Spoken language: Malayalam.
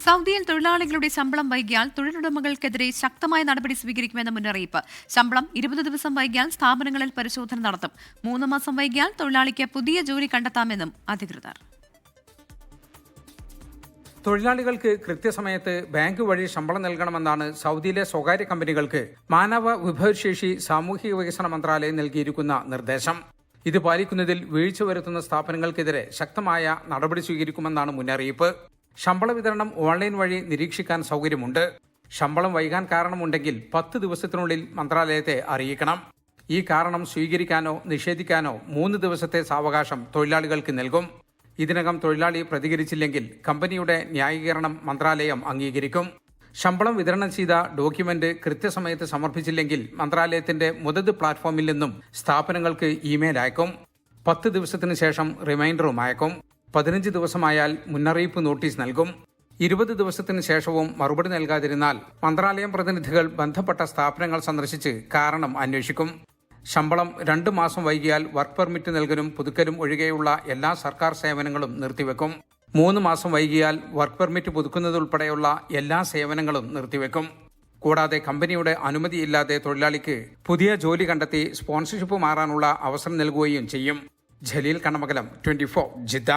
സൗദിയിൽ തൊഴിലാളികളുടെ ശമ്പളം വൈകിയാൽ തൊഴിലുടമകൾക്കെതിരെ ശക്തമായ നടപടി സ്വീകരിക്കുമെന്ന മുന്നറിയിപ്പ്. ശമ്പളം 20 ദിവസം വൈകിയാൽ സ്ഥാപനങ്ങളിൽ പരിശോധന നടത്തും. 3 മാസം വൈകിയാൽ തൊഴിലാളിക്ക് പുതിയ ജോലി കണ്ടെത്താമെന്നും അധികൃതർ. തൊഴിലാളികൾക്ക് കൃത്യസമയത്ത് ബാങ്ക് വഴി ശമ്പളം നൽകണമെന്നാണ് സൗദിയിലെ സ്വകാര്യ കമ്പനികൾക്ക് മാനവ വിഭവശേഷി സാമൂഹിക വികസന മന്ത്രാലയം നൽകിയിരിക്കുന്ന നിർദ്ദേശം. ഇത് പാലിക്കുന്നതിൽ വീഴ്ച വരുത്തുന്ന സ്ഥാപനങ്ങൾക്കെതിരെ ശക്തമായ നടപടി സ്വീകരിക്കുമെന്നാണ് മുന്നറിയിപ്പ്. ശമ്പള വിതരണം ഓൺലൈൻ വഴി നിരീക്ഷിക്കാൻ സൗകര്യമുണ്ട്. ശമ്പളം വൈകാൻ കാരണമുണ്ടെങ്കിൽ 10 ദിവസത്തിനുള്ളിൽ മന്ത്രാലയത്തെ അറിയിക്കണം. ഈ കാരണം സ്വീകരിക്കാനോ നിഷേധിക്കാനോ 3 ദിവസത്തെ സാവകാശം തൊഴിലാളികൾക്ക് നൽകും. ഇതിനകം തൊഴിലാളി പ്രതികരിച്ചില്ലെങ്കിൽ കമ്പനിയുടെ ന്യായീകരണം മന്ത്രാലയം അംഗീകരിക്കും. ശമ്പളം വിതരണം ചെയ്ത ഡോക്യുമെന്റ് കൃത്യസമയത്ത് സമർപ്പിച്ചില്ലെങ്കിൽ മന്ത്രാലയത്തിന്റെ മുതത് പ്ലാറ്റ്ഫോമിൽ നിന്നും സ്ഥാപനങ്ങൾക്ക് ഇമെയിൽ അയക്കും. 10 ദിവസത്തിനു ശേഷം റിമൈൻഡറും അയക്കും. 15 ദിവസമായാൽ മുന്നറിയിപ്പ് നോട്ടീസ് നൽകും. 20 ദിവസത്തിന് ശേഷവും മറുപടി നൽകാതിരുന്നാൽ മന്ത്രാലയം പ്രതിനിധികൾ ബന്ധപ്പെട്ട സ്ഥാപനങ്ങൾ സന്ദർശിച്ച് കാരണം അന്വേഷിക്കും. ശമ്പളം 2 മാസം വൈകിയാൽ വർക്ക് പെർമിറ്റ് നൽകലും പുതുക്കലും ഒഴികെയുള്ള എല്ലാ സർക്കാർ സേവനങ്ങളും നിർത്തിവെക്കും. 3 മാസം വൈകിയാൽ വർക്ക് പെർമിറ്റ് പുതുക്കുന്നതുൾപ്പെടെയുള്ള എല്ലാ സേവനങ്ങളും നിർത്തിവെക്കും. കൂടാതെ കമ്പനിയുടെ അനുമതിയില്ലാതെ തൊഴിലാളിക്ക് പുതിയ ജോലി കണ്ടെത്തി സ്പോൺസർഷിപ്പ് മാറാനുള്ള അവസരം നൽകുകയും ചെയ്യും. ജലീൽ കണ്ണമംഗലം, 24 ജിദ്ദ.